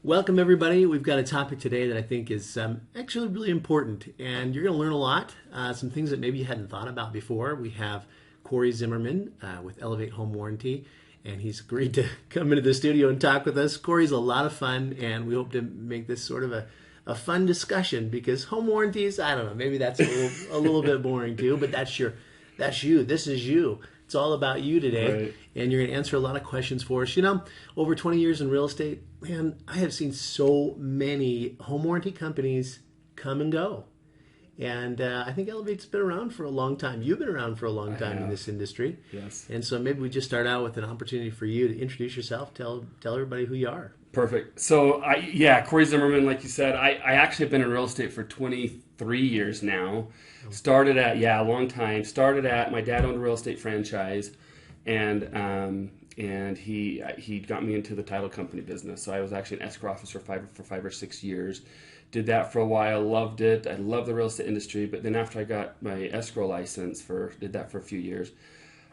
Welcome, everybody. We've got a topic today that I think is actually really important, and you're going to learn a lot. Some things that maybe you hadn't thought about before. We have Corey Zimmerman with Elevate Home Warranty, and he's agreed to come into the studio and talk with us. Corey's a lot of fun, and we hope to make this sort of a fun discussion because home warranties, I don't know, maybe that's a little bit boring too, but that's you. This is you. It's all about you today, Right. And you're going to answer a lot of questions for us. You know, over 20 years in real estate, man, I have seen so many home warranty companies come and go. And I think Elevate's been around for a long time. You've been around for a long time in this industry. Yes. And so maybe we just start out with an opportunity for you to introduce yourself, tell everybody who you are. Perfect. So, Corey Zimmerman, like you said, I actually have been in real estate for 23 years now. Started at, a long time. Started at, my dad owned a real estate franchise, and he got me into the title company business. So I was actually an escrow officer for 5 or 6 years. Did that for a while, loved it. I love the real estate industry, but then after I got my escrow license, did that for a few years,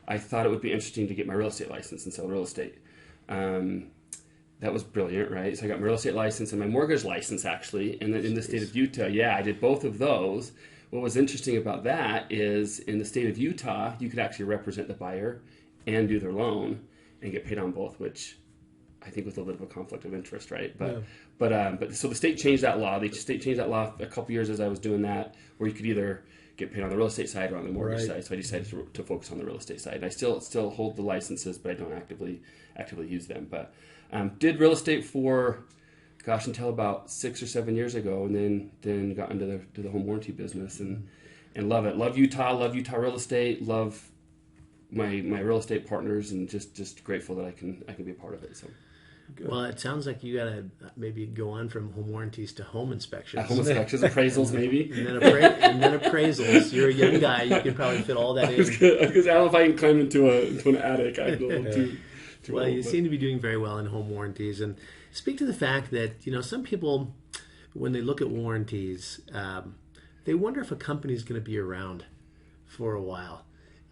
I thought it would be interesting to get my real estate license and sell real estate. That was brilliant, right? So I got my real estate license and my mortgage license, actually, and then in the state of Utah. Yeah, I did both of those. What was interesting about that is in the state of Utah, you could actually represent the buyer and do their loan and get paid on both, which I think was a little bit of a conflict of interest, right? But so the state changed that law. The state changed that law a couple years as I was doing that, where you could either get paid on the real estate side or on the mortgage side. So I decided to focus on the real estate side. And I still hold the licenses, but I don't actively use them. But did real estate for, until about 6 or 7 years ago, and then got into the home warranty business and love it. Love Utah real estate. Love my real estate partners, and just grateful that I can be a part of it. So. Good. Well, it sounds like you got to maybe go on from home warranties to home inspections. Home inspections, appraisals, maybe. and then appraisals. You're a young guy. You can probably fit all that in. Because I don't know if I can climb into an attic. I go too well, old, you seem to be doing very well in home warranties. And speak to the fact that, some people, when they look at warranties, they wonder if a company is going to be around for a while.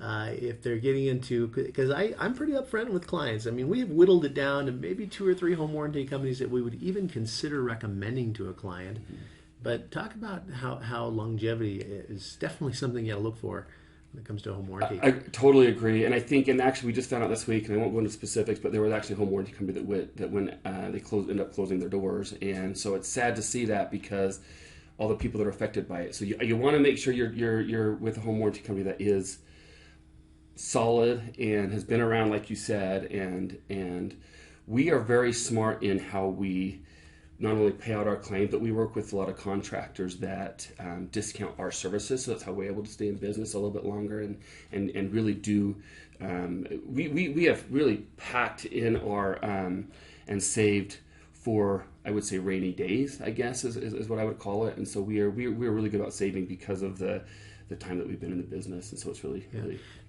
If they're getting into, because I'm pretty upfront with clients. I mean, we have whittled it down to maybe 2 or 3 home warranty companies that we would even consider recommending to a client. Mm-hmm. But talk about how longevity is definitely something you got to look for when it comes to a home warranty. I totally agree, and I think, and actually we just found out this week, and I won't go into specifics, but there was actually a home warranty company that when they ended up closing their doors, and so it's sad to see that because all the people that are affected by it. So you want to make sure you're with a home warranty company that is solid and has been around, like you said, and we are very smart in how we not only pay out our claims, but we work with a lot of contractors that discount our services, so that's how we're able to stay in business a little bit longer and really do. We have really packed in our and saved for, I would say, rainy days, I guess is what I would call it, and so we're really good about saving because of the time that we've been in the business, and so it's really.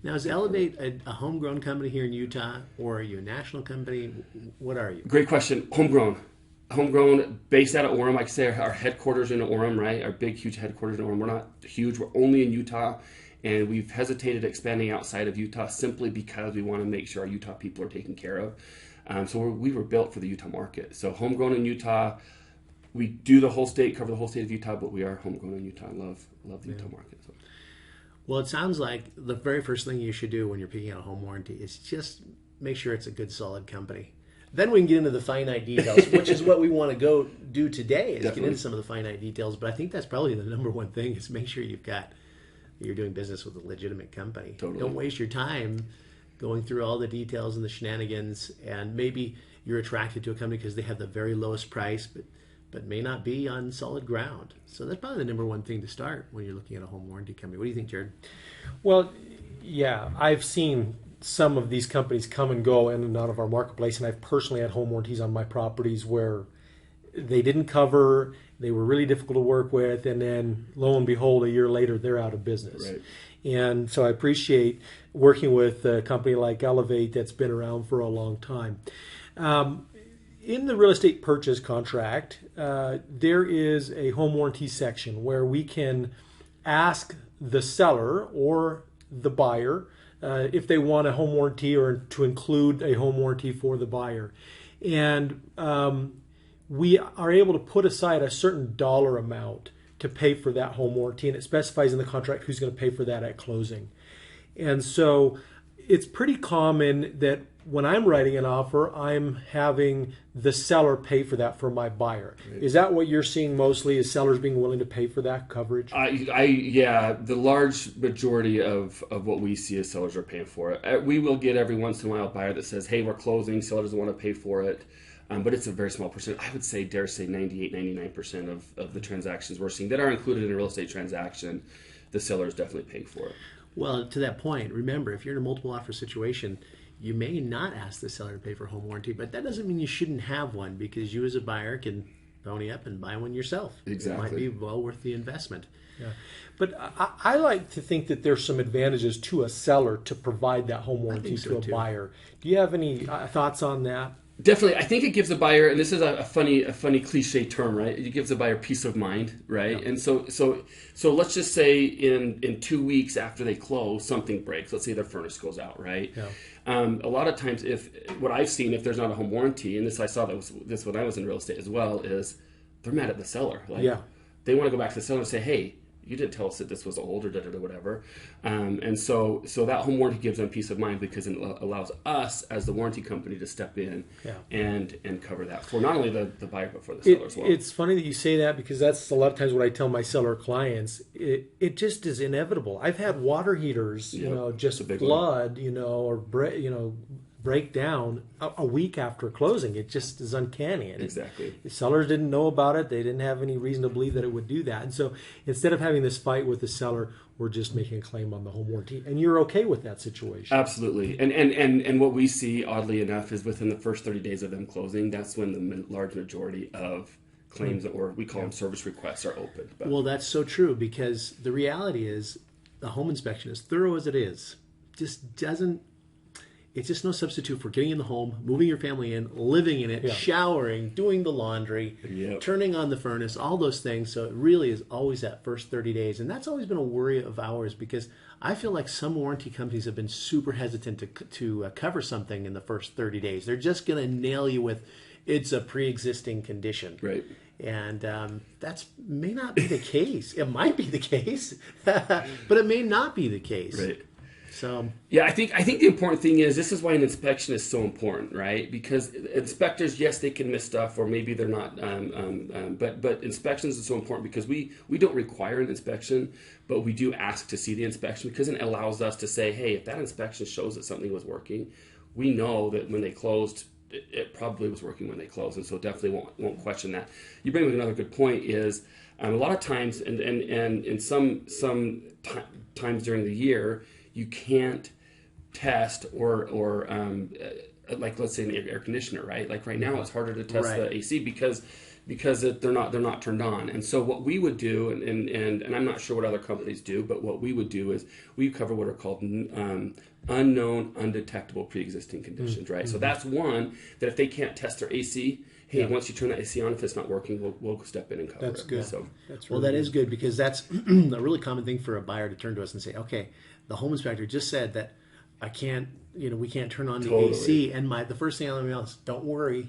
Now, is Elevate a homegrown company here in Utah, or are you a national company? What are you? Great question. Homegrown, based out of Orem. Like I say, our headquarters in Orem, right? Our big, huge headquarters in Orem. We're not huge. We're only in Utah, and we've hesitated expanding outside of Utah simply because we want to make sure our Utah people are taken care of. So we were built for the Utah market. So homegrown in Utah. We do the whole state, cover the whole state of Utah, but we are homegrown in Utah and love the Utah market. So. Well, it sounds like the very first thing you should do when you're picking out a home warranty is just make sure it's a good, solid company. Then we can get into the finite details, which is what we want to go do today, is get into some of the finite details. But I think that's probably the number one thing is make sure you're doing business with a legitimate company. Totally. Don't waste your time going through all the details and the shenanigans, and maybe you're attracted to a company because they have the very lowest price, but may not be on solid ground. So that's probably the number one thing to start when you're looking at a home warranty company. What do you think, Jared? Well, yeah, I've seen some of these companies come and go in and out of our marketplace, and I've personally had home warranties on my properties where they didn't cover, they were really difficult to work with, and then lo and behold, a year later, they're out of business. Right. And so I appreciate working with a company like Elevate that's been around for a long time. In the real estate purchase contract, there is a home warranty section where we can ask the seller or the buyer if they want a home warranty or to include a home warranty for the buyer. And we are able to put aside a certain dollar amount to pay for that home warranty, and it specifies in the contract who's going to pay for that at closing. And so it's pretty common that when I'm writing an offer, I'm having the seller pay for that for my buyer. Right. Is that what you're seeing mostly, is sellers being willing to pay for that coverage? Yeah, the large majority of what we see is sellers are paying for it. We will get every once in a while a buyer that says, hey, we're closing, seller doesn't want to pay for it. But it's a very small percent. I would say, dare say 98, 99% of the transactions we're seeing that are included in a real estate transaction, the seller is definitely paying for it. Well, to that point, remember, if you're in a multiple offer situation, you may not ask the seller to pay for a home warranty, but that doesn't mean you shouldn't have one, because you as a buyer can pony up and buy one yourself. Exactly. It might be well worth the investment. Yeah. But I like to think that there's some advantages to a seller to provide that home warranty to a buyer. Do you have any thoughts on that? Definitely. I think it gives a buyer, and this is a funny cliche term, right? It gives a buyer peace of mind, right? Yeah. And so let's just say in 2 weeks after they close, something breaks. Let's say their furnace goes out, right? Yeah. A lot of times, what I've seen, if there's not a home warranty, and I saw this when I was in real estate as well, is they're mad at the seller. Like, they want to go back to the seller and say, hey, you didn't tell us that this was old or whatever. And so that home warranty gives them peace of mind, because it allows us as the warranty company to step in and cover that for not only the buyer but for the seller as well. It's funny that you say that, because that's a lot of times what I tell my seller clients. It just is inevitable. I've had water heaters, just flood, or break down a week after closing. It just is uncanny. And exactly. The sellers didn't know about it. They didn't have any reason to believe that it would do that. And so instead of having this fight with the seller, we're just making a claim on the home warranty. And you're okay with that situation. Absolutely. And what we see, oddly enough, is within the first 30 days of them closing, that's when the large majority of claims, or we call them service requests, are open. But, well, that's so true, because the reality is the home inspection, as thorough as it is, it's just no substitute for getting in the home, moving your family in, living in it, showering, doing the laundry, turning on the furnace, all those things. So it really is always that first 30 days. And that's always been a worry of ours, because I feel like some warranty companies have been super hesitant to cover something in the first 30 days. They're just going to nail you with, it's a pre-existing condition. Right. And that may not be the case. It might be the case, but it may not be the case. Right. So yeah, I think the important thing is, this is why an inspection is so important, right? Because inspectors, yes, they can miss stuff, or maybe they're not. But inspections is so important, because we don't require an inspection, but we do ask to see the inspection, because it allows us to say, hey, if that inspection shows that something was working, we know that when they closed, it probably was working when they closed, and so definitely won't question that. You bring up another good point is, a lot of times, and in some times during the year, you can't test or like, let's say, an air conditioner, right? Like right now, it's harder to test the AC because they're not turned on. And so what we would do, and I'm not sure what other companies do, but what we would do is we cover what are called unknown, undetectable pre-existing conditions, right? So that's one that if they can't test their AC, hey, once you turn that AC on, if it's not working, we'll step in and cover it. That's good. So, that is good, because that's a really common thing for a buyer to turn to us and say, okay, the home inspector just said that we can't turn on the AC, and the first thing I let me know is, don't worry,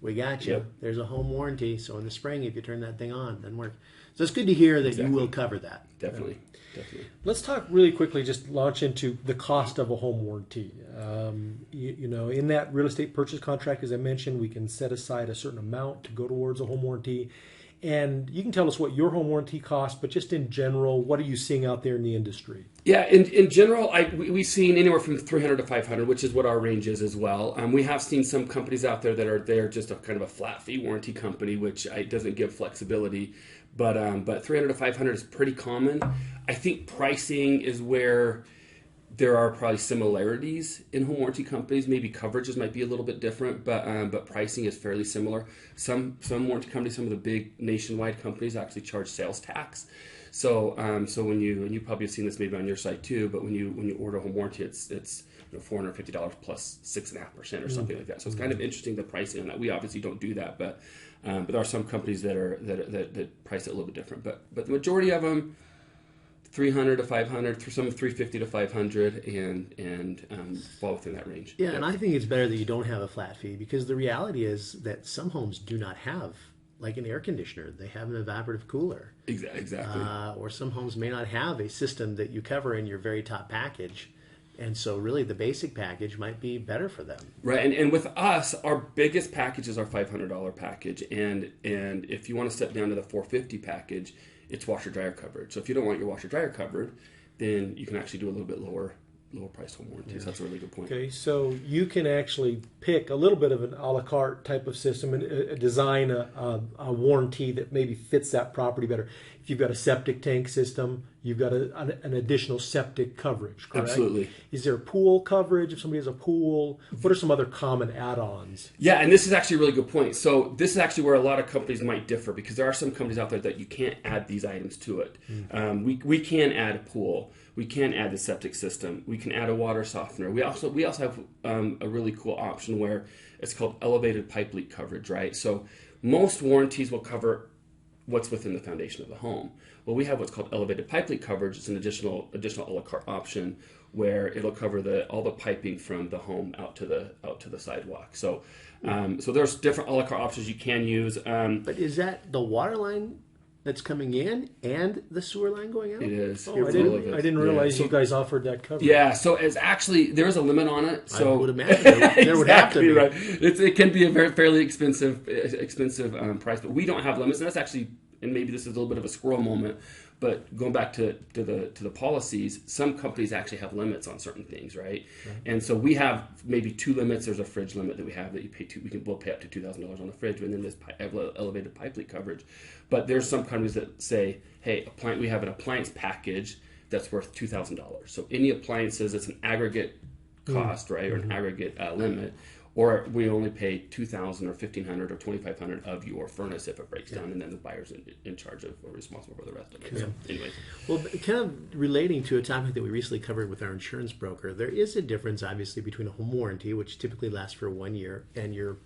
we got you. Yep. There's a home warranty, so in the spring, if you turn that thing on, it doesn't work. So it's good to hear that you will cover that. Definitely. Let's talk really quickly, just launch into the cost of a home warranty. In that real estate purchase contract, as I mentioned, we can set aside a certain amount to go towards a home warranty. And you can tell us what your home warranty costs, but just in general, what are you seeing out there in the industry? Yeah, in general, we've seen anywhere from $300 to $500, which is what our range is as well. We have seen some companies out there that are just a kind of a flat fee warranty company, which doesn't give flexibility. But $300 to $500 is pretty common. I think pricing is where there are probably similarities in home warranty companies. Maybe coverages might be a little bit different, but pricing is fairly similar. Some warranty companies, some of the big nationwide companies, actually charge sales tax. So when you probably have seen this maybe on your site too, but when you order a home warranty, it's $450 plus 6.5% or something like that. So it's kind of interesting, the pricing on that. We obviously don't do that, but there are some companies that price it a little bit different. But the majority of them, $300 to $500, for some $350 to $500, and fall within that range. Yeah, and I think it's better that you don't have a flat fee, because the reality is that some homes do not have like an air conditioner. They have an evaporative cooler. Exactly. Or some homes may not have a system that you cover in your very top package. And so really the basic package might be better for them. Right, and with us, our biggest package is our $500 package. And if you want to step down to the $450 package, it's washer-dryer coverage. So if you don't want your washer-dryer covered, then you can actually do a little bit lower price home warranty. So that's a really good point. Okay, so you can actually pick a little bit of an a la carte type of system and design a warranty that maybe fits that property better. If you've got a septic tank system, you've got an additional septic coverage, correct? Absolutely. Is there pool coverage if somebody has a pool? What are some other common add-ons? Yeah, and this is actually a really good point. So this is actually where a lot of companies might differ, because there are some companies out there that you can't add these items to it. We can add a pool. We can add the septic system. We can add a water softener. We also have a really cool option where it's called elevated pipe leak coverage, right? So most warranties will cover what's within the foundation of the home. Well, we have what's called elevated pipe leak coverage. It's an additional a la carte option where it'll cover all the piping from the home out to the sidewalk. So so there's different a la carte options you can use. But is that the water line that's coming in and the sewer line going out? It is. Oh, I didn't realize you guys offered that coverage. Yeah, so it's actually, there is a limit on it. So I would imagine there would have to be. Right. It can be a fairly expensive price, but we don't have limits, and that's actually, and maybe this is a little bit of a squirrel moment, but going back to the policies, some companies actually have limits on certain things, right? And so we have maybe two limits. There's a fridge limit that we have that you pay we'll pay up to $2,000 on the fridge, and then there's elevated pipe leak coverage. But there's some companies that say, hey, we have an appliance package that's worth $2,000. So any appliances, it's an aggregate cost, right, or an aggregate limit, or we only pay $2,000 or $1,500 or $2,500 of your furnace if it breaks down, and then the buyer's in charge of or responsible for the rest of it. So, anyways. Well, kind of relating to a topic that we recently covered with our insurance broker, there is a difference, obviously, between a home warranty, which typically lasts for 1 year, and your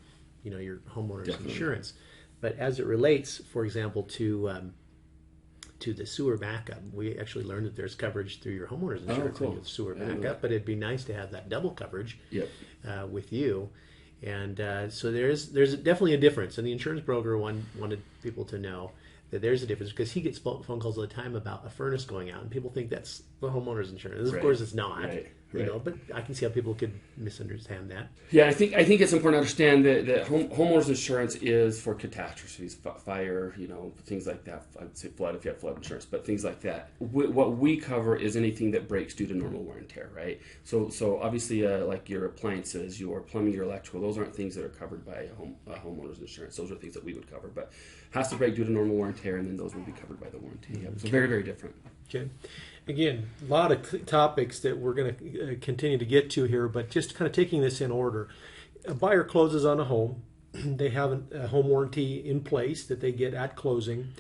homeowner's insurance. But as it relates, for example, to the sewer backup, we actually learned that there's coverage through your homeowner's insurance on your sewer backup, but it'd be nice to have that double coverage with you. And so there's definitely a difference. And the insurance broker wanted people to know that there's a difference, because he gets phone calls all the time about a furnace going out, and people think that's the homeowner's insurance. Of course, it's not. Right. But I can see how people could misunderstand that. Yeah, I think it's important to understand that homeowners insurance is for catastrophes, fire, things like that. I'd say flood if you have flood insurance, but things like that. What we cover is anything that breaks due to normal wear and tear, right? So obviously, like your appliances, your plumbing, your electrical, those aren't things that are covered by a homeowner's insurance. Those are things that we would cover, but has to break due to normal wear and tear, and then those would be covered by the warranty. So very, very different. Okay. Again, a lot of topics that we're going to continue to get to here, but just kind of taking this in order. A buyer closes on a home. They have a home warranty in place that they get at closing.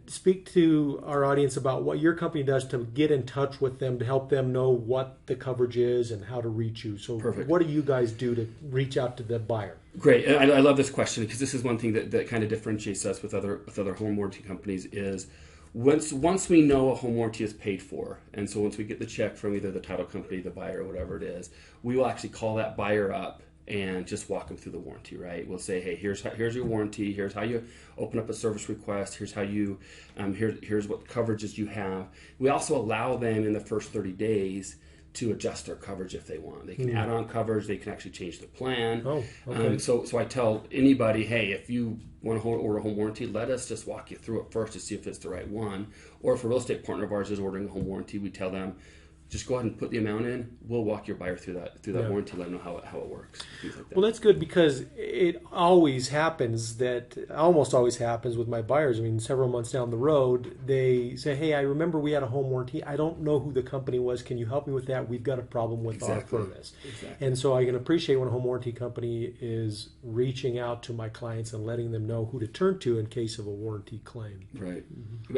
Speak to our audience about what your company does to get in touch with them, to help them know what the coverage is and how to reach you. So Perfect. What do you guys do to reach out to the buyer? Great. And I love this question, because this is one thing that kind of differentiates us with other home warranty companies is once we know a home warranty is paid for, and so once we get the check from either the title company, the buyer, or whatever it is, we will actually call that buyer up and just walk them through the warranty, right? We'll say, hey, here's your warranty. Here's how you open up a service request. Here's how you, here's what coverages you have. We also allow them in the first 30 days to adjust their coverage if they want. They can add on coverage. They can actually change the plan. Oh, okay. So I tell anybody, hey, if you want to order a home warranty, let us just walk you through it first to see if it's the right one. Or if a real estate partner of ours is ordering a home warranty, we tell them, just go ahead and put the amount in. We'll walk your buyer through that warranty, let them know how it works. Things like that. Well, that's good, because it almost always happens with my buyers. I mean, several months down the road, they say, hey, I remember we had a home warranty. I don't know who the company was. Can you help me with that? We've got a problem with our furnace. Exactly. And so I can appreciate when a home warranty company is reaching out to my clients and letting them know who to turn to in case of a warranty claim. Right.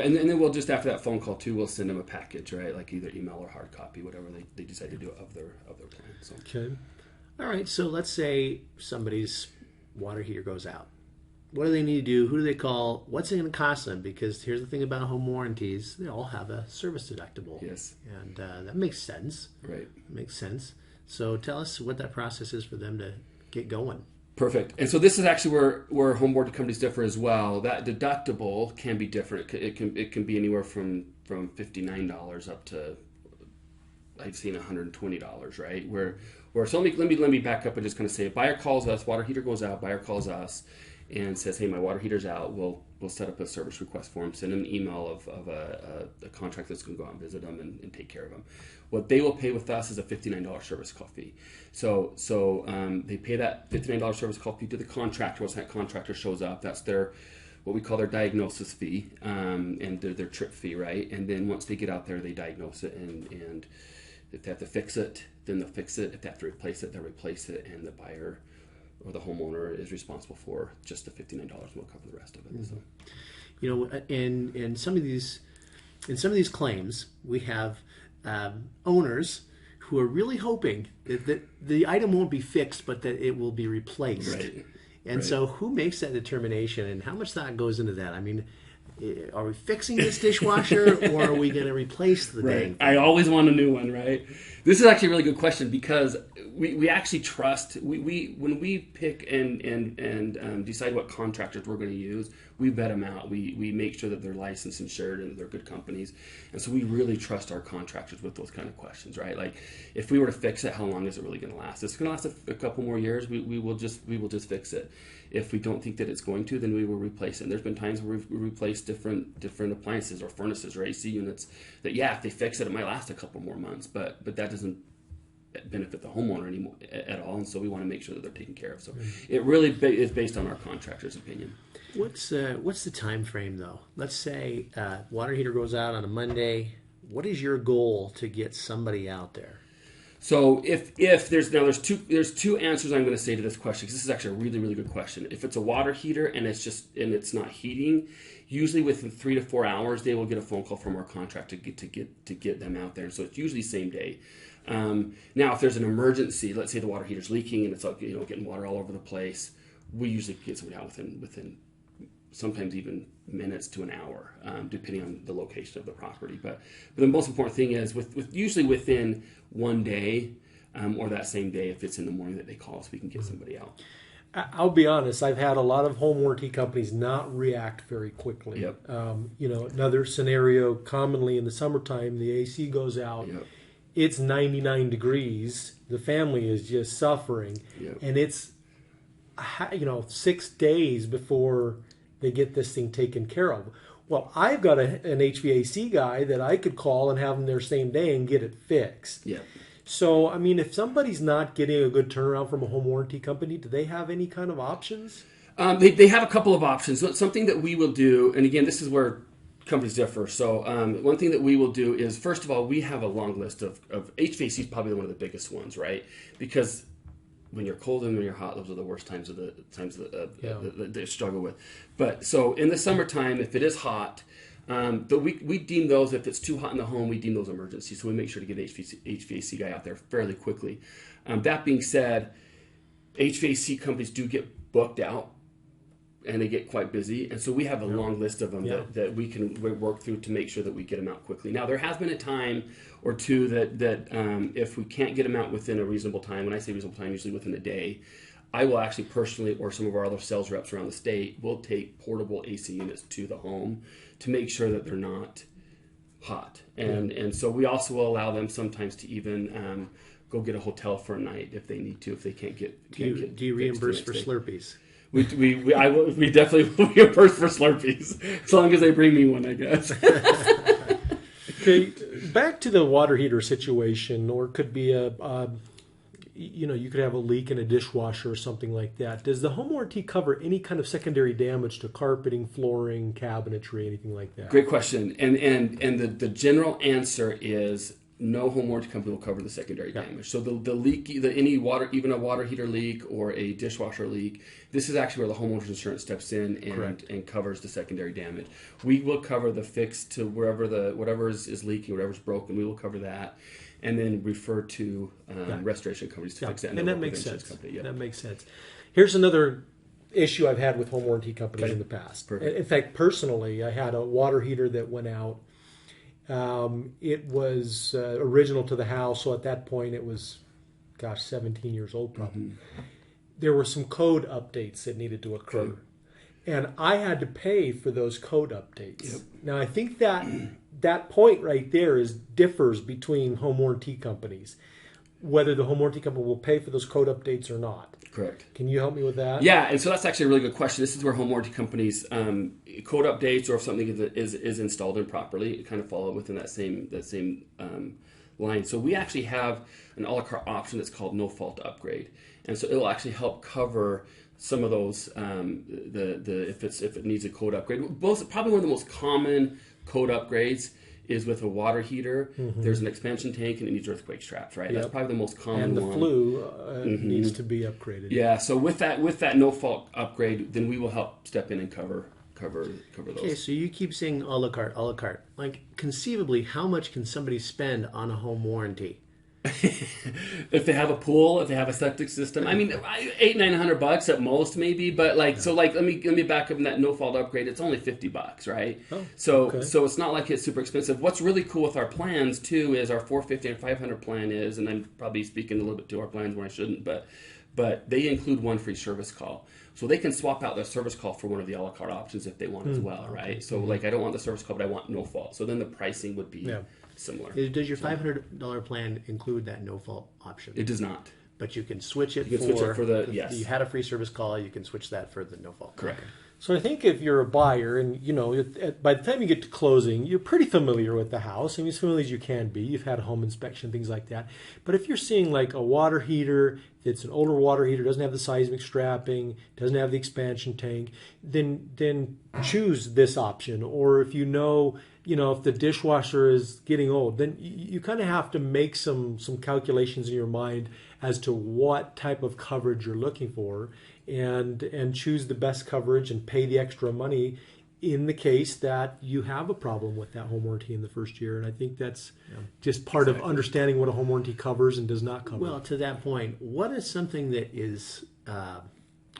And then we'll just, after that phone call too, we'll send them a package, right? Like either email or hard copy, whatever they decide to do of their plan. So. Okay. All right, so let's say somebody's water heater goes out. what do they need to do? Who do they call? What's it going to cost them? Because here's the thing about home warranties: they all have a service deductible. Yes, and that makes sense. right. It makes sense. So tell us what that process is for them to get going. Perfect. And so this is actually where home warranty companies differ as well. That deductible can be different. It can be anywhere from $59 up to, I've seen $120, right? So let me back up and just kind of say, if buyer calls us, water heater goes out, buyer calls us and says, hey, my water heater's out, we'll set up a service request form, send them an email of a contract that's going to go out and visit them and take care of them. What they will pay with us is a $59 service call fee. So they pay that $59 service call fee to the contractor. Once that contractor shows up, that's their what we call their diagnosis fee and their trip fee, right? And then once they get out there, they diagnose it, and if they have to fix it, then they'll fix it. If they have to replace it, they'll replace it, and the buyer or the homeowner is responsible for just the $59, and we'll cover the rest of it. Mm-hmm. So, you know, in some of these claims, we have owners who are really hoping that the item won't be fixed, but that it will be replaced. Right. And so, who makes that determination, and how much thought goes into that? I mean, are we fixing this dishwasher, or are we going to replace the thing? I always want a new one, right? This is actually a really good question because we actually trust when we pick and decide what contractors we're going to use, we vet them out. We make sure that they're licensed, insured, and they're good companies, and so we really trust our contractors with those kind of questions, right? Like, if we were to fix it, how long is it really going to last? It's going to last a couple more years. We will just fix it. If we don't think that it's going to, then we will replace it. And there's been times where we've replaced different appliances or furnaces or AC units that, if they fix it, it might last a couple more months, but that doesn't benefit the homeowner anymore at all. And so we want to make sure that they're taken care of. So it really is based on our contractor's opinion. What's the time frame though? Let's say water heater goes out on a Monday. What is your goal to get somebody out there? So if there's two answers I'm going to say to this question, because this is actually a really, really good question. If it's a water heater and it's not heating, usually within 3 to 4 hours they will get a phone call from our contractor to get them out there. So it's usually same day. Now, if there's an emergency, let's say the water heater's leaking and it's getting water all over the place, we usually get somebody out within sometimes even minutes to an hour, depending on the location of the property. But the most important thing is usually within one day or that same day, if it's in the morning that they call us, we can get somebody out. I'll be honest, I've had a lot of home warranty companies not react very quickly. Yep. Another scenario, commonly in the summertime, the AC goes out. Yep. It's 99 degrees. The family is just suffering. Yep. And it's 6 days before they get this thing taken care of. Well, I've got an HVAC guy that I could call and have them there same day and get it fixed. Yeah. So, I mean, if somebody's not getting a good turnaround from a home warranty company, do they have any kind of options? They have a couple of options. So something that we will do, and again, this is where companies differ. So one thing that we will do is, first of all, we have a long list of HVAC is probably one of the biggest ones, right? Because when you're cold and when you're hot, those are the worst times that they struggle with. But so in the summertime, if it is hot, but we deem those, if it's too hot in the home, we deem those emergencies. So we make sure to get an HVAC guy out there fairly quickly. That being said, HVAC companies do get booked out and they get quite busy. And so we have a long list of them that we can work through to make sure that we get them out quickly. Now, there has been a time or two that if we can't get them out within a reasonable time, when I say reasonable time, usually within a day, I will actually personally, or some of our other sales reps around the state, will take portable AC units to the home to make sure that they're not hot. And so we also will allow them sometimes to even go get a hotel for a night if they need to, if they can't get. Do you reimburse for Slurpees? We definitely will reimburse for Slurpees as long as they bring me one, I guess. Okay, back to the water heater situation, or it could be you could have a leak in a dishwasher or something like that. Does the home warranty cover any kind of secondary damage to carpeting, flooring, cabinetry, anything like that? Great question, and the general answer is no. Home warranty company will cover the secondary damage. So the leak, any water, even a water heater leak or a dishwasher leak, this is actually where the homeowner's insurance steps in and covers the secondary damage. We will cover the fix to whatever is leaking, whatever's broken. We will cover that, and then refer to restoration companies to fix that. And that makes sense. Company. That makes sense. Here's another issue I've had with home warranty companies in the past. Perfect. In fact, personally, I had a water heater that went out. It was original to the house, so at that point it was, 17 years old probably. There were some code updates that needed to occur. Okay. And I had to pay for those code updates. Yep. Now, I think that point right there differs between home warranty companies, whether the home warranty company will pay for those code updates or not. Correct. Can you help me with that? Yeah, and so that's actually a really good question. This is where home warranty companies code updates, or if something is installed improperly, it kind of follow within that same line. So we actually have an a la carte option that's called no fault upgrade, and so it'll actually help cover some of those if it needs a code upgrade. Probably one of the most common code upgrades is with a water heater. There's an expansion tank and it needs earthquake straps, right? Yep. That's probably the most common And the one. flue needs to be upgraded. Yeah, so with that no fault upgrade, then we will help step in and cover those. Okay, so you keep saying a la carte, a la carte. Like, conceivably, how much can somebody spend on a home warranty? If they have a pool, if they have a septic system, I mean, $800-900 at most, maybe. But let me back up in that no fault upgrade. It's only $50, right? Oh, so okay. so it's not like it's super expensive. What's really cool with our plans too is our $450 and $500 plan is, and I'm probably speaking a little bit to our plans where I shouldn't, but they include one free service call. So they can swap out their service call for one of the a la carte options if they want as well, right? So I don't want the service call, but I want no fault. So then the pricing would be similar. Does your $500 plan include that no fault option? It does not. But you can switch it for yes. You had a free service call, you can switch that for the no fault. Correct. So I think if you're a buyer and, by the time you get to closing, you're pretty familiar with the house. I mean, as familiar as you can be. You've had a home inspection, things like that. But if you're seeing like a water heater, it's an older water heater, doesn't have the seismic strapping, doesn't have the expansion tank, then choose this option. Or if if the dishwasher is getting old, then you kind of have to make some calculations in your mind as to what type of coverage you're looking for, and choose the best coverage and pay the extra money in the case that you have a problem with that home warranty in the first year. And I think that's just part of understanding what a home warranty covers and does not cover. Well, to that point, what is something that is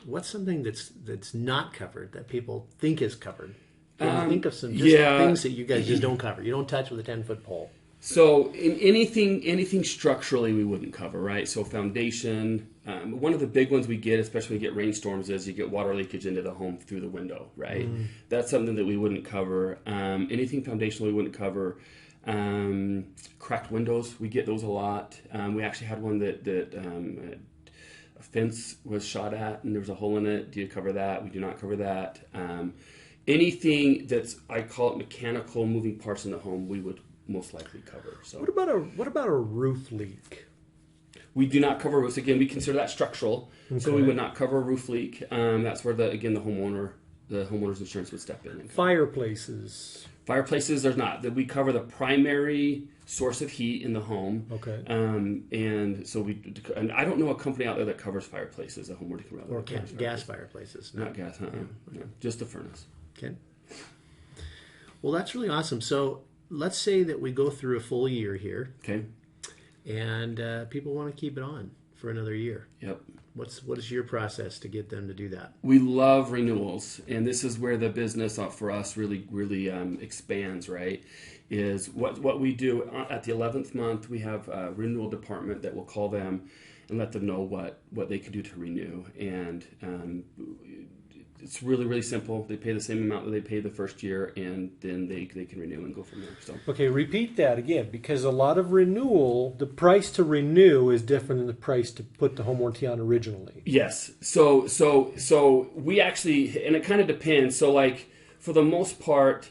what's something that's not covered that people think is covered? Think of some things that you guys just don't cover. You don't touch with a 10-foot pole. So in anything structurally we wouldn't cover, right? So foundation, one of the big ones we get, especially when we get rainstorms, is you get water leakage into the home through the window, right? That's something that we wouldn't cover. Anything foundational we wouldn't cover. Cracked windows, we get those a lot. We actually had one that a fence was shot at and there was a hole in it. Do you cover that? We do not cover that. Anything that's, I call it mechanical, moving parts in the home, we would most likely cover. So what about a roof leak? We do not cover roofs. Again, we consider that structural, so we would not cover a roof leak. That's where the homeowner's insurance would step in. And Fireplaces, there's not. We cover the primary source of heat in the home. Okay. And so and I don't know a company out there that covers fireplaces. A home warranty company Or gas fireplaces. Not gas. No, just the furnace. Okay. Well, that's really awesome. So let's say that we go through a full year here. Okay. And people want to keep it on for another year. Yep. What is your process to get them to do that? We love renewals, and this is where the business for us really expands, right? Is what we do at the 11th month, we have a renewal department that will call them and let them know what they can do to renew. And it's really, really simple. They pay the same amount that they paid the first year, and then they can renew and go from there. So okay, repeat that again, because a lot of renewal, the price to renew is different than the price to put the home warranty on originally. Yes. So we actually, and it kind of depends. So like for the most part,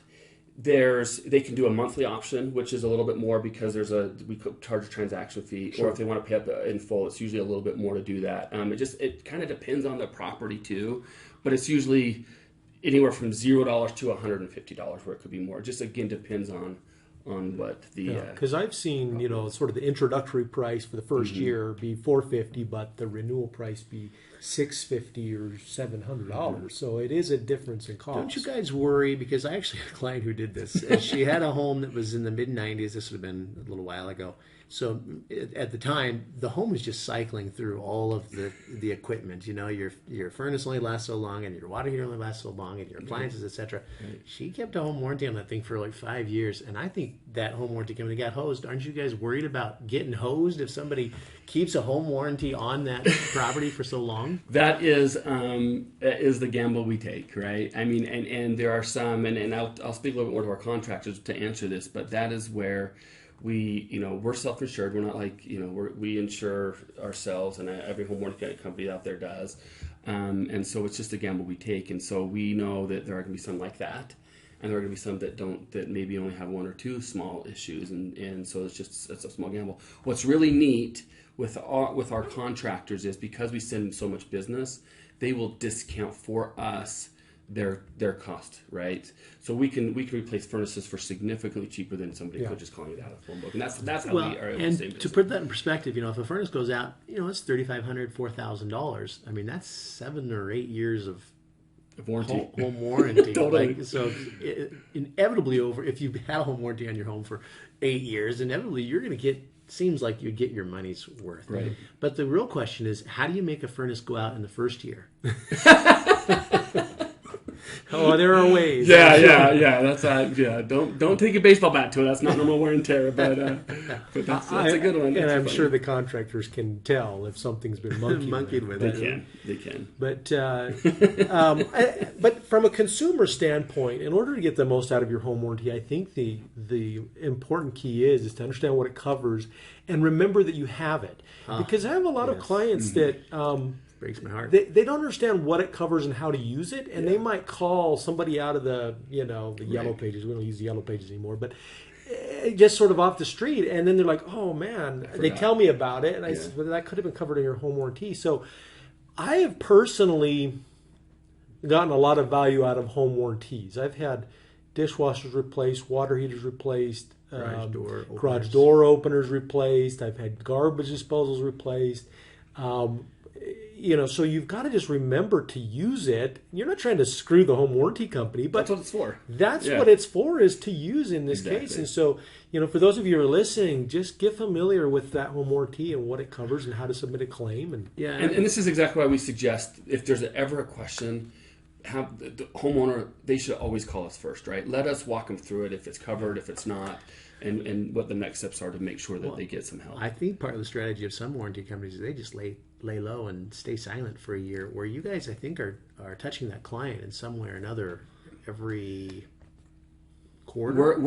they can do a monthly option, which is a little bit more because we could charge a transaction fee, Sure. or if they want to pay up in full, it's usually a little bit more to do that. It kind of depends on the property too, but it's usually anywhere from $0 to $150, where it could be more. It just again depends on what the because I've seen sort of the introductory price for the first year be $450, but the renewal price be $650 or $700. So it is a difference in cost. Don't you guys worry? Because I actually had a client who did this. She had a home that was in the mid-90s. This would have been a little while ago. So at the time, the home was just cycling through all of the equipment. You know, your furnace only lasts so long, and your water heater only lasts so long, and your appliances, etc. Right. She kept a home warranty on that thing for like 5 years, and I think that home warranty company got hosed. Aren't you guys worried about getting hosed if somebody keeps a home warranty on that property for so long? That is the gamble we take, right? I mean, and there are some, and I'll speak a little bit more to our contractors to answer this, but that is where we're self-insured. We're not like, we insure ourselves, and every home warranty company out there does. And so it's just a gamble we take. And so we know that there are going to be some like that, and there are going to be some that maybe only have one or two small issues. And so it's a small gamble. What's really neat with our contractors is because we send them so much business, they will discount for us their cost, right? So we can replace furnaces for significantly cheaper than somebody could just calling it out of the phone book, and that's how we are able to save business. To put that in perspective, if a furnace goes out, it's $3,500, $4,000. I mean, that's 7 or 8 years of warranty, home warranty. Totally. So inevitably, if you've had a home warranty on your home for 8 years, inevitably you're going to get. Seems like you get your money's worth. Right. But the real question is, how do you make a furnace go out in the first year? Oh, there are ways. Yeah. That's Don't take a baseball bat to it. That's not normal wear and tear. But that's a good one. And I'm sure the contractors can tell if something's been monkeyed with. They can. But from a consumer standpoint, in order to get the most out of your home warranty, I think the important key is to understand what it covers and remember that you have it. Because I have a lot of clients that. Breaks my heart. They don't understand what it covers and how to use it, and they might call somebody out of the yellow pages. We don't use the yellow pages anymore, but just sort of off the street, and then they're like, "Oh man!" They tell me about it, and I said, "Well, that could have been covered in your home warranty." So, I have personally gotten a lot of value out of home warranties. I've had dishwashers replaced, water heaters replaced, garage door openers replaced. I've had garbage disposals replaced. So you've got to just remember to use it. You're not trying to screw the home warranty company, but that's what it's for. That's what it's for, is to use in this case. And so, for those of you who are listening, just get familiar with that home warranty and what it covers and how to submit a claim. And this is exactly why we suggest, if there's ever a question, have the homeowner, they should always call us first, right? Let us walk them through it, if it's covered, if it's not, and what the next steps are to make sure that they get some help. I think part of the strategy of some warranty companies is they just lay low and stay silent for a year, where you guys, I think, are touching that client in some way or another every quarter.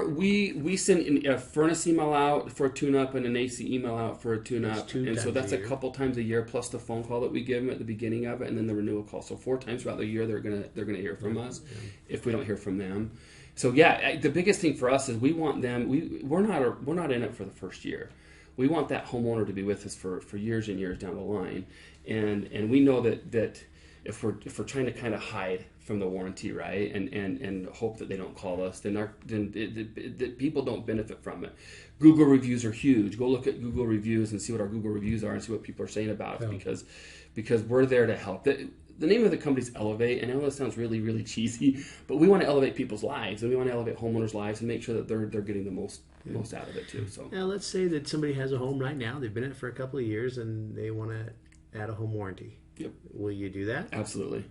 We send a furnace email out for a tune-up and an AC email out for a tune-up, and so that's a couple times a year, plus the phone call that we give them at the beginning of it, and then the renewal call. So 4 times throughout the year they're gonna hear from us if we don't hear from them. So the biggest thing for us is we want them. We're not in it for the first year. We want that homeowner to be with us for years and years down the line, and we know that if we're trying to kind of hide from the warranty, right, and hope that they don't call us, then people don't benefit from it. Google reviews are huge. Go look at Google reviews and see what our Google reviews are and see what people are saying about us, because we're there to help. The name of the company is Elevate, and I know that sounds really, really cheesy, but we want to elevate people's lives, and we want to elevate homeowners' lives and make sure that they're getting the most out of it too. So now let's say that somebody has a home right now, they've been in it for a couple of years, and they want to add a home warranty. Yep. Will you do that? Absolutely.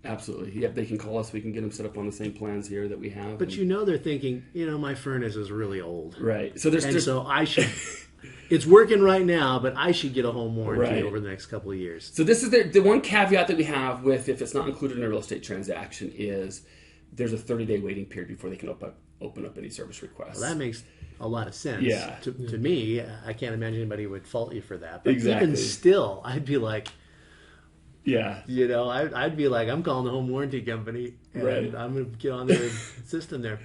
Yep, they can call us. We can get them set up on the same plans here that we have. But they're thinking, my furnace is really old. Right. So so I should. It's working right now, but I should get a home warranty over the next couple of years. So this is the one caveat that we have with, if it's not included in a real estate transaction, is there's a 30-day waiting period before they can open up any service requests. Well, that makes a lot of sense. Yeah. To me, I can't imagine anybody would fault you for that. But exactly. Even still, I'd be like, yeah, I'd be like, I'm calling the home warranty company, and I'm going to get on their system there.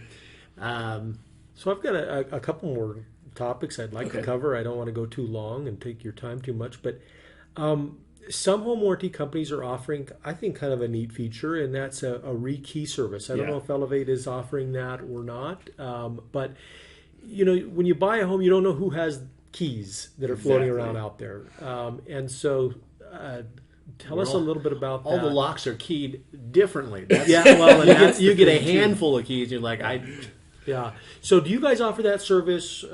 So I've got a couple more topics I'd like to cover. I don't want to go too long and take your time too much, but some home warranty companies are offering, I think, kind of a neat feature, and that's a rekey service. I don't know if Elevate is offering that or not, but when you buy a home, you don't know who has keys that are floating around out there, and so tell us a little bit about all that. The locks are keyed differently. You get a handful of keys. You're like, Yeah. So do you guys offer that service?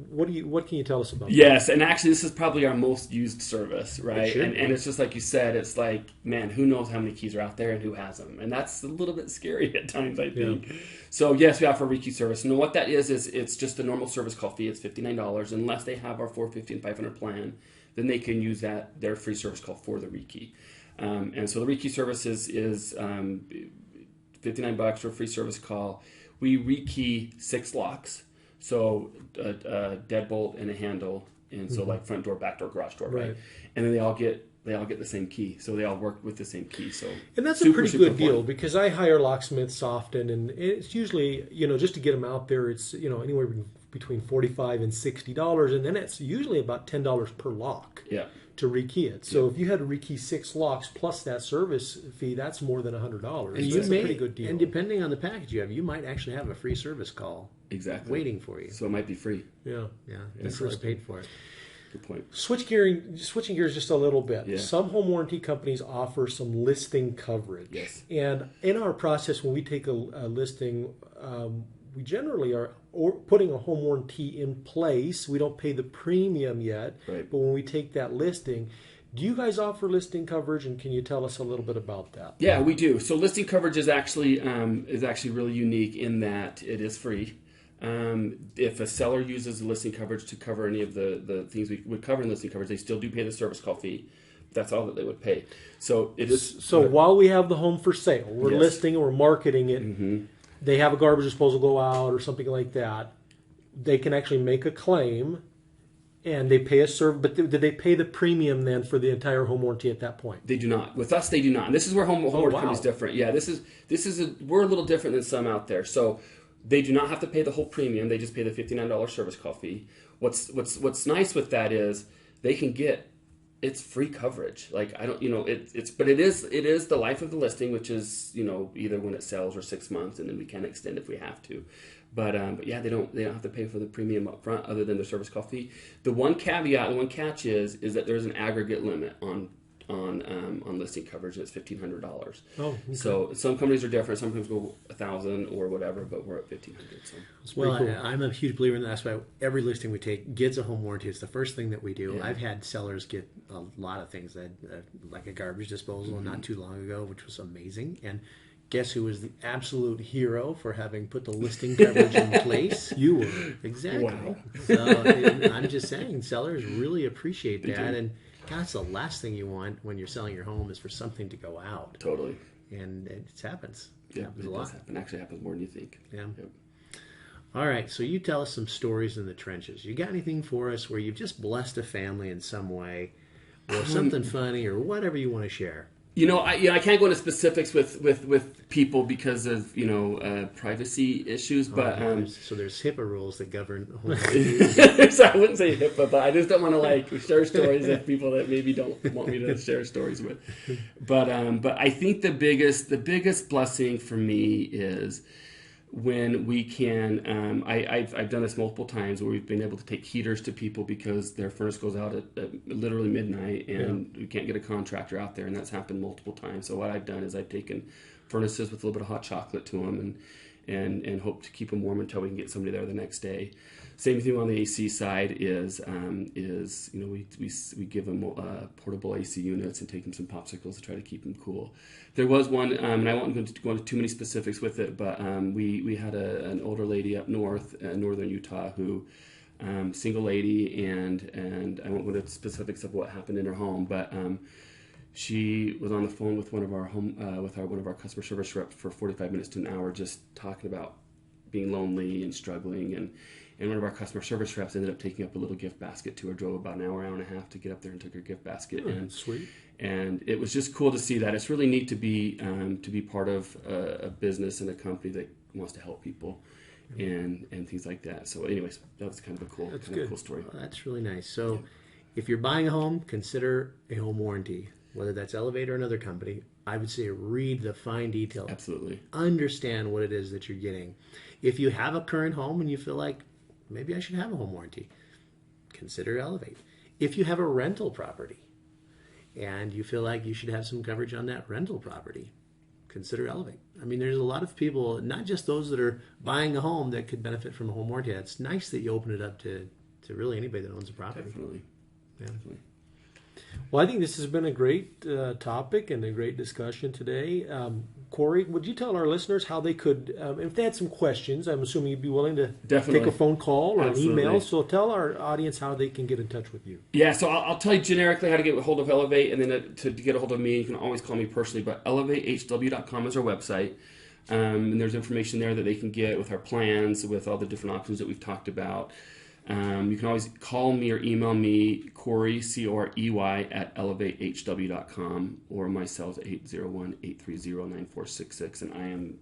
what can you tell us about that? Yes, and actually this is probably our most used service, right? It should be. And it's just like you said, it's like, man, who knows how many keys are out there and who has them? And that's a little bit scary at times, I think. Yeah. So yes, we offer a rekey service. And what that is it's just a normal service call fee. It's $59. Unless they have our $450 and $500 plan, then they can use their free service call for the rekey. And so the rekey service is $59 for a free service call. We rekey 6 locks. So a deadbolt and a handle, and so like front door, back door, garage door, right? And then they all get the same key, so they all work with the same key. So and that's a pretty good deal because I hire locksmiths often, and it's usually just to get them out there, it's anywhere between $45 and $60, and then it's usually about $10 per lock. Yeah. To rekey it. So if you had to rekey 6 locks plus that service fee, that's more than $100. And that's a pretty good deal. And depending on the package you have, you might actually have a free service call waiting for you. So it might be free. Yeah. That's what I paid for it. Good point. Switching gears just a little bit. Yeah. Some home warranty companies offer some listing coverage. Yes. And in our process, when we take a listing, we generally are putting a home warranty in place. We don't pay the premium yet, right. But when we take that listing, do you guys offer listing coverage, and can you tell us a little bit about that? Yeah, we do. So listing coverage is actually really unique in that it is free. If a seller uses the listing coverage to cover any of the things we would cover in listing coverage, they still do pay the service call fee. That's all that they would pay. So it is. So while we have the home for sale, we're Yes. listing or we're marketing it. Mm-hmm. They have a garbage disposal go out or something like that. They can actually make a claim, and they pay a service. But did they pay the premium then for the entire home warranty at that point? They do not. With us, they do not. And this is where home warranty company is different. Yeah, we're a little different than some out there. So they do not have to pay the whole premium. They just pay the $59 service call fee. What's nice with that is they can get. It's free coverage. Like I don't, but it is the life of the listing, which is either when it sells or 6 months, and then we can extend if we have to. But yeah, they don't have to pay for the premium up front other than the service call fee. The one caveat, the one catch is that there's an aggregate limit on listing coverage, and it's $1,500. Oh, okay. So some companies are different. Some companies go $1,000 or whatever, but we're at $1,500. So. Well, cool. I'm a huge believer in that. That's why every listing we take gets a home warranty. It's the first thing that we do. Yeah. I've had sellers get a lot of things, like a garbage disposal not too long ago, which was amazing. And guess who was the absolute hero for having put the listing coverage in place? You were. Exactly. Wow. So I'm just saying, sellers really appreciate that. And God, it's the last thing you want when you're selling your home is for something to go out. Totally. And it happens. Yeah, happens it a lot. does happen. Actually, happens more than you think. Yeah. Yep. All right, so you tell us some stories in the trenches. You got anything for us where you've just blessed a family in some way, or something funny, or whatever you want to share? I can't go into specifics with people because of privacy issues, but So there's HIPAA rules that govern home so I wouldn't say HIPAA, but I just don't want to share stories with people that maybe don't want me to share stories with. But I think the biggest blessing for me is when we can. I've done this multiple times where we've been able to take heaters to people because their furnace goes out at literally midnight and we can't get a contractor out there, and that's happened multiple times. So what I've done is I've taken furnaces with a little bit of hot chocolate to them and hope to keep them warm until we can get somebody there the next day. Same thing on the AC side is we give them portable AC units and take them some popsicles to try to keep them cool. There was one, and I won't go into too many specifics with it, but we had an older lady up north, northern Utah, who single lady, and I won't go into specifics of what happened in her home, but she was on the phone with one of our one of our customer service reps for 45 minutes to an hour, just talking about being lonely and struggling, and one of our customer service reps ended up taking up a little gift basket to her, drove about an hour and a half to get up there and took her gift basket. And sweet. And it was just cool to see that. It's really neat to be part of a business and a company that wants to help people and things like that. So anyways, that was kind of a cool story. Well, that's really nice. So if you're buying a home, consider a home warranty, whether that's Elevate or another company. I would say read the fine detail. Absolutely. Understand what it is that you're getting. If you have a current home and you feel like, maybe I should have a home warranty, consider Elevate. If you have a rental property and you feel like you should have some coverage on that rental property, consider Elevate. I mean, there's a lot of people, not just those that are buying a home, that could benefit from a home warranty. It's nice that you open it up to really anybody that owns a property. Definitely. Yeah. Definitely. Well, I think this has been a great topic and a great discussion today. Corey, would you tell our listeners how they could, if they had some questions, I'm assuming you'd be willing to Definitely. take a phone call or Absolutely. an email. So tell our audience how they can get in touch with you. Yeah, so I'll tell you generically how to get a hold of Elevate, and then to get a hold of me, you can always call me personally, but elevatehw.com is our website. And there's information there that they can get with our plans, with all the different options that we've talked about. You can always call me or email me, Corey, C-O-R-E-Y, at elevatehw.com, or my cell is 801-830-9466, and I am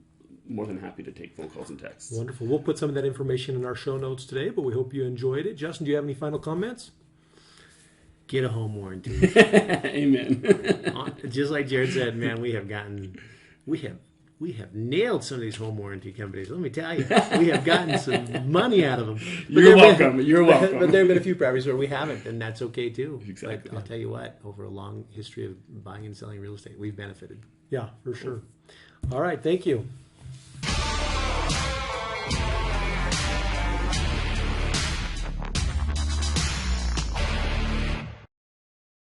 more than happy to take phone calls and texts. Wonderful. We'll put some of that information in our show notes today, but we hope you enjoyed it. Justin, do you have any final comments? Get a home warranty. Amen. Just like Jared said, man, we have nailed some of these home warranty companies. Let me tell you, we have gotten some money out of them. You're welcome. You're welcome. But there have been a few properties where we haven't, and that's okay too. Exactly. But I'll tell you what, over a long history of buying and selling real estate, we've benefited. Yeah, for sure. All right. Thank you.